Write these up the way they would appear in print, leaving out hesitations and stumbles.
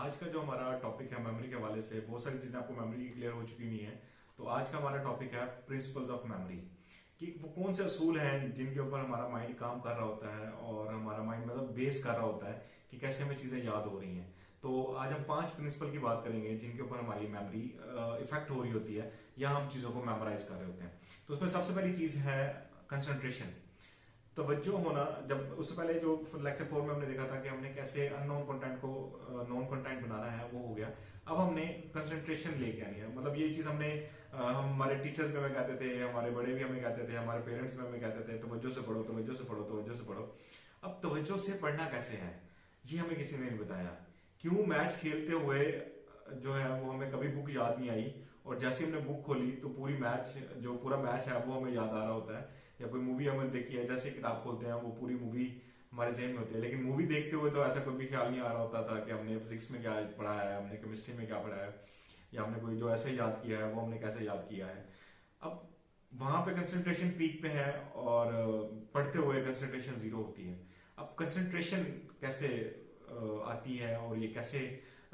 आज का जो हमारा टॉपिक है मेमोरी के हवाले से बहुत सारी चीजें आपको मेमोरी की क्लियर हो चुकी हुई हैं। तो आज का हमारा टॉपिक है प्रिंसिपल्स ऑफ मेमोरी, कि वो कौन से असूल हैं जिनके ऊपर हमारा माइंड काम कर रहा होता है और हमारा माइंड मतलब बेस कर रहा होता है कि कैसे हमें चीजें याद हो रही हैं। तो आज हम 5 प्रिंसिपल की बात करेंगे जिनके ऊपर हमारी मेमोरी इफेक्ट हो रही होती है या हम चीजों को मेमोराइज कर रहे होते हैं। तो उसमें सबसे पहली चीज है कंसंट्रेशन, तवज्जो होना। जब उससे पहले जो लेक्चर 4 में हमने देखा था कि हमने कैसे अननोन कंटेंट को नोन कंटेंट बनाना है, वो हो गया। अब हमने कंसंट्रेशन लेके आनी है। मतलब ये चीज हमने हम हमारे टीचर्स में हमें कहते थे, हमारे बड़े भी हमें कहते थे, हमारे पेरेंट्स में हमें कहते थे तवज्जो से पढ़ो, तवज्जो से पढ़ो, तवज्जो से पढ़ो। अब तवज्जो से पढ़ना कैसे है ये हमें किसी ने नहीं बताया। क्यों मैच खेलते हुए जो है वो हमें कभी बुक याद नहीं आई, और जैसे हमने बुक खोली तो पूरी मैच जो पूरा मैच है वो हमें याद आ रहा होता है। या कोई मूवी हमने देखी है, जैसे किताब खोलते हैं वो पूरी मूवी हमारे जहन में होती है, लेकिन मूवी देखते हुए तो ऐसा कोई भी ख्याल नहीं आ रहा होता था कि हमने फिजिक्स में क्या पढ़ा है, हमने केमिस्ट्री में क्या पढ़ा है, या हमने कोई जो ऐसे याद किया है वो हमने कैसे याद किया है। अब वहां पे कंसंट्रेशन पीक पे है और पढ़ते हुए कंसंट्रेशन जीरो होती है। अब कंसंट्रेशन कैसे आती है और ये कैसे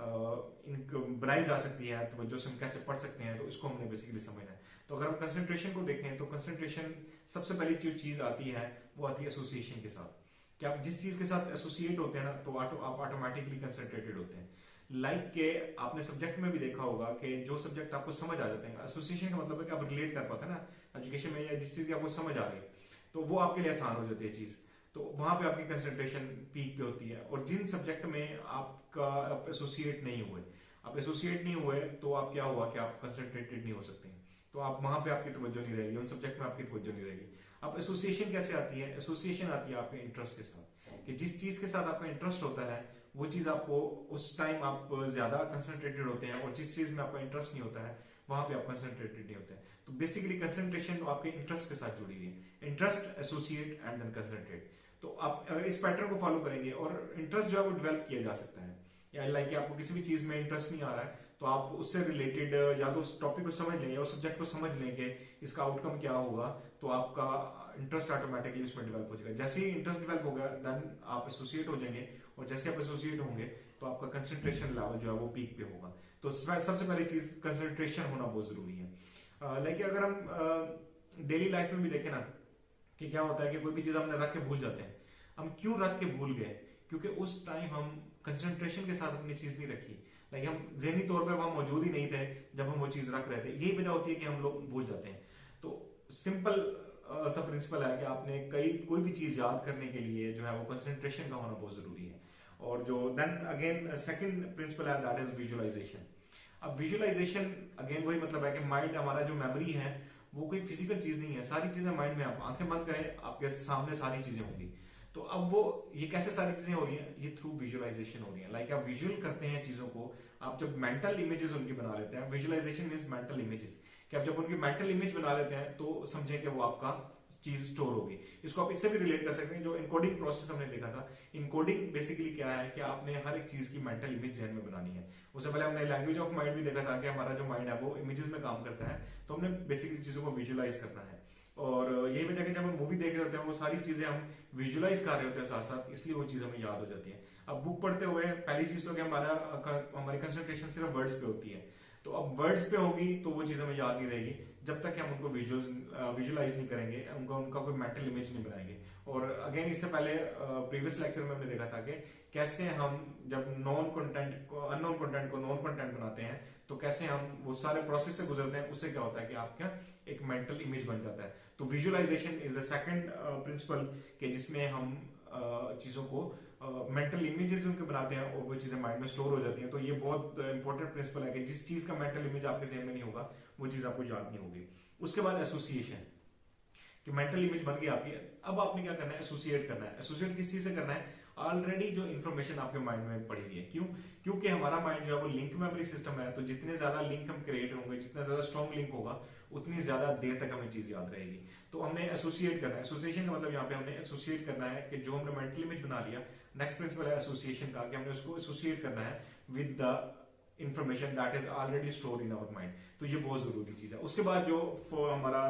इनको बनाई जा सकती है, तो जो हम कैसे पढ़ सकते हैं, तो इसको हमने बेसिकली समझना है। तो अगर हम कंसंट्रेशन को देखें तो कंसंट्रेशन सबसे पहली जो चीज आती है वो आती है एसोसिएशन के साथ। कि आप जिस चीज के साथ एसोसिएट होते हैं ना तो आप ऑटोमेटिकली कंसंट्रेटेड होते हैं। लाइक के आपने सब्जेक्ट में भी देखा होगा कि जो सब्जेक्ट आपको समझ आ जाते हैं, एसोसिएशन का मतलब है कि आप रिलेट कर पाते हैं ना एजुकेशन में, या जिस चीज की आपको समझ आ रही है तो वो आपके लिए आसान हो जाती है चीज। तो वहां पे आपकी कंसंट्रेशन पीक पे होती है। और जिन सब्जेक्ट में आप एसोसिएट नहीं हुए, आप एसोसिएट नहीं हुए तो आप क्या हुआ कि आप कंसंट्रेटेड नहीं हो सकते हैं। तो आप वहां पे आपकी तवज्जो नहीं रहेगी, उन सब्जेक्ट में आपकी तवज्जो नहीं रहेगी। अब एसोसिएशन कैसे आती है? एसोसिएशन आती है आपके इंटरेस्ट के साथ, कि जिस चीज के साथ आपका इंटरेस्ट होता है वो चीज आपको उस टाइम आप ज्यादा कंसंट्रेटेड होते हैं, और जिस चीज में आपका इंटरेस्ट नहीं होता है वहां पे आप कंसंट्रेटेड नहीं होते हैं। तो बेसिकली कंसंट्रेशन आपके इंटरेस्ट के साथ जुड़ी हुई है। Interest, associate and then concentrate. तो आप अगर इस पैटर्न को फॉलो करेंगे, और इंटरेस्ट जो है वो डेवलप किया जा सकता है, या लाइक आपको किसी भी चीज में इंटरेस्ट नहीं आ रहा है तो आप उससे रिलेटेड या तो उस टॉपिक को समझ लें या उस सब्जेक्ट को समझ लें कि इसका आउटकम क्या होगा, तो आपका इंटरेस्ट ऑटोमेटिकली उसमें डेवलप हो जाएगा। जैसे ही इंटरेस्ट डेवलप होगा देन आप एसोसिएट हो जाएंगे, और जैसे आप एसोसिएट होंगे तो आपका कंसंट्रेशन लेवल जो है वो पीक पे होगा। तो सबसे पहली चीज कंसंट्रेशन होना बहुत जरूरी है। लाइक अगर हम डेली लाइफ में भी देखें ना कि क्या होता है कि कोई भी चीज हमने रख के भूल जाते हैं। हम क्यों रख के भूल गए? क्योंकि उस टाइम हम कंसंट्रेशन के साथ अपनी चीज नहीं रखी। लाइक हम जहनी तौर पे वहां मौजूद ही नहीं थे जब हम वो चीज रख रहे थे। यही वजह होती है कि हम लोग भूल जाते हैं। तो सिंपल सा प्रिंसिपल है कि आपने कोई भी चीज याद करने के लिए जो है वो कंसंट्रेशन का होना बहुत जरूरी है। और जो देन अगेन सेकंड प्रिंसिपल है दैट इज विजुअलाइजेशन। अब विजुअलाइजेशन अगेन वही मतलब है कि माइंड, हमारा जो मेमोरी है वो कोई फिजिकल चीज नहीं है। सारी चीजें माइंड में, आप आंखें बंद करें आपके सामने सारी चीजें होंगी। तो अब वो ये कैसे सारी चीजें हो रही हैं? ये थ्रू विजुअलाइजेशन हो रही है। लाइक आप विजुअल करते हैं चीजों को, आप जब मेंटल इमेजेस उनकी बना लेते हैं। विजुअलाइजेशन मींस मेंटल इमेजेस, कि आप जब उनकी मेंटल इमेज बना लेते हैं तो समझें कि वो आपका चीज स्टोर होगी। इसको आप इससे भी रिलेट कर सकते हैं, जो इनकोडिंग प्रोसेस हमने देखा था। इनकोडिंग बेसिकली क्या है कि आपने हर एक चीज की मेंटल इमेज जहन में बनानी है। उससे पहले हमने लैंग्वेज ऑफ माइंड भी देखा था कि हमारा जो माइंड है वो इमेजेस में काम करता है। तो हमने बेसिकली चीजों को विजुअलाइज करना है। और यही वजह कि जब हम मूवी देख रहे होते हैं वो सारी चीजें हम विजुअलाइज कर रहे होते हैं साथ साथ, इसलिए वो चीज हमें याद हो जाती है। अब बुक पढ़ते हुए पहली चीज तो कि हमारी कंसंट्रेशन सिर्फ वर्ड्स पे होती है। तो अब वर्ड्स पे होगी तो वो चीज हमें याद नहीं रहेगी जब तक कि हम उनको विजुअलाइज नहीं करेंगे, उनका कोई मेंटल इमेज नहीं बनाएंगे। और अगेन इससे पहले प्रीवियस लेक्चर में हमने देखा था कि कैसे हम जब अननोन कंटेंट को नॉन कंटेंट बनाते हैं तो कैसे हम वो सारे प्रोसेस से गुजरते हैं। उससे क्या होता है कि आपका एक मेंटल इमेज बन जाता है। तो visualisation is the second principle, के जिसमें हम चीजों को मेंटल इमेजेस उनके बनाते हैं और वो चीजें माइंड में स्टोर हो जाती हैं। तो ये बहुत इंपॉर्टेंट प्रिंसिपल है कि जिस चीज का मेंटल इमेज आपके जहन में नहीं होगा वो चीज आपको याद नहीं होगी। उसके बाद एसोसिएशन, कि मेंटल इमेज बन गई आपकी। अब आपने क्या करना है? एसोसिएट करना है। एसोसिएट किस चीज से करना है? ऑलरेडी जो इन्फॉर्मेशन आपके माइंड में पड़ी हुई है। क्यों? क्योंकि हमारा माइंड जो है वो लिंक मेमोरी सिस्टम है। तो जितने ज्यादा लिंक हम क्रिएट होंगे, जितना ज्यादा स्ट्रॉन्ग लिंक होगा, उतनी ज्यादा देर तक हमें चीज याद रहेगी। तो हमने एसोसिएट करना है। एसोसिएशन का मतलब यहाँ पे हमने एसोसिएट करना है कि जो हमने मेंटल इमेज बना लिया, नेक्स्ट प्रिंसिपल है एसोसिएशन का, कि हमने उसको एसोसिएट करना है with the information that is already store in our mind. तो ये बहुत जरूरी चीज है। उसके बाद जो हमारा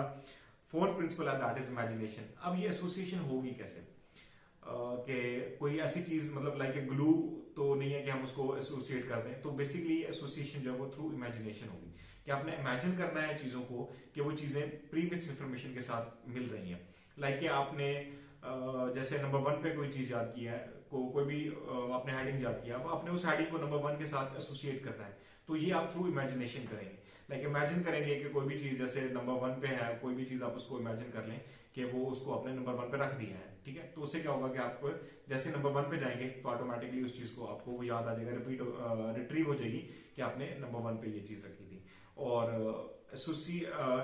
फोर्थ प्रिंसिपल है दैट इज इमेजिनेशन। अब ये एसोसिएशन होगी कैसे? कि कोई ऐसी चीज, मतलब लाइक ए ग्लू, तो नहीं है कि हम उसको एसोसिएट कर दें। तो बेसिकली एसोसिएशन जो है वो थ्रू इमेजिनेशन होगी, कि आपने इमेजिन करना है चीजों को कि वो चीजें प्रीवियस इंफॉर्मेशन के साथ मिल रही हैं। लाइक कि आपने जैसे नंबर 1 पे कोई चीज याद किया है, कोई भी आपने हेडिंग याद किया, अब आपने उस हेडिंग को नंबर 1 के साथ एसोसिएट करना है, तो ये आप थ्रू इमेजिनेशन करेंगे। लाइक इमेजिन करेंगे कि कोई भी चीज जैसे नंबर 1 पे है, कोई भी चीज आप उसको इमेजिन कर लें कि वो उसको आपने नंबर 1 पे रख दिया है, ठीक है। तो उससे क्या होगा कि आप जैसे नंबर 1 पे जाएंगे तो ऑटोमेटिकली उस चीज को आपको वो याद आ जाएगा, रिट्रीव हो जाएगी कि आपने नंबर 1 पे ये चीज रखी थी। और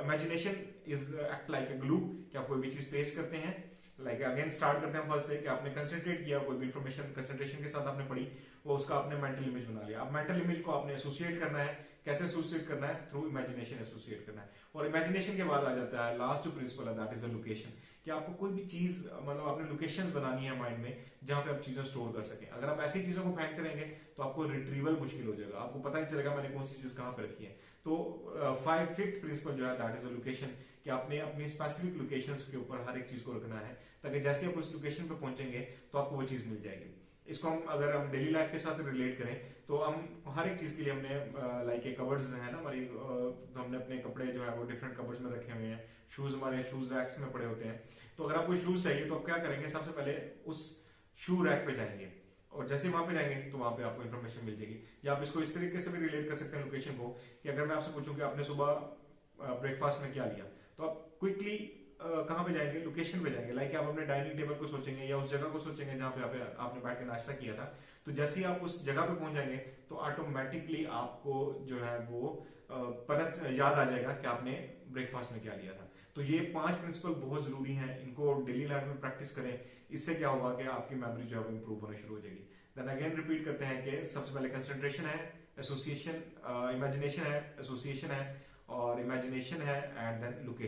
imagination is act like a glue, कि आप कोई भी चीज पेस्ट करते हैं। लाइक अगेन स्टार्ट करते हैं फर्स्ट से, कि आपने कंसंट्रेट किया, कोई भी इंफॉर्मेशन कंसंट्रेशन के साथ आपने पढ़ी, वो उसका आपने मेंटल इमेज बना लिया। अब मेंटल इमेज को आपने एसोसिएट करना है, कैसे एसोसिएट करना है? थ्रू इमेजिनेशन एसोसिएट करना है। और इमेजिनेशन के बाद आ जाता है लास्ट जो प्रिंसिपल है, दैट इज अ लोकेशन, कि आपको कोई भी चीज मतलब आपने लोकेशंस बनानी है माइंड में जहां पे आप चीजें स्टोर कर सकें। अगर आप ऐसी चीजों को फेंक करेंगे तो आपको रिट्रीवल मुश्किल हो जाएगा, आपको पता नहीं चलेगा मैंने कौन सी चीज कहां पे रखी है। तो फिफ्थ प्रिंसिपल जो है दैट इज अ लोकेशन, कि आपने अपनी स्पेसिफिक लोकेशंस के ऊपर हर एक चीज को रखना है, ताकि जैसे आप उस लोकेशन पे पहुंचेंगे तो आपको वो चीज मिल जाएगी। इसको हम अगर हम डेली लाइफ के साथ रिलेट करें तो हम हर एक चीज के लिए हमने लाइक कवर्स है ना हमारी, तो हमने अपने कपड़े जो है वो डिफरेंट कवर्स में रखे हुए हैं, शूज हमारे शूज रैक्स में पड़े होते हैं। तो अगर आपको शूज चाहिए तो आप क्या करेंगे, सबसे पहले उस शू रैक पे जाएंगे, और जैसे वहां पे जाएंगे तो वहां पे आपको इन्फॉर्मेशन मिल जाएगी। या आप इसको इस तरीके से भी रिलेट कर सकते हैं लोकेशन को, कि अगर मैं आपसे पूछूं कि आपने सुबह ब्रेकफास्ट में क्या लिया, तो आप क्विकली कहाँ पे जाएंगे, लोकेशन पे जाएंगे। लाइक आप अपने डाइनिंग टेबल को सोचेंगे या उस जगह को सोचेंगे जहाँ पे आपने बैठ के नाश्ता किया था। तो जैसे ही आप उस जगह पे पहुंच जाएंगे तो ऑटोमेटिकली आपको जो है वो पता याद आ जाएगा कि आपने ब्रेकफास्ट में क्या लिया था। तो ये 5 प्रिंसिपल बहुत जरूरी हैं, इनको डेली लाइफ में प्रैक्टिस करें। इससे क्या होगा कि आपकी मेमोरी जो है वो इंप्रूव होना शुरू हो जाएगी। देन अगेन रिपीट करते हैं कि सबसे पहले कंसंट्रेशन है, एसोसिएशन, इमेजिनेशन है, एसोसिएशन है, और इमेजिनेशन है, एंड देन लोकेशन।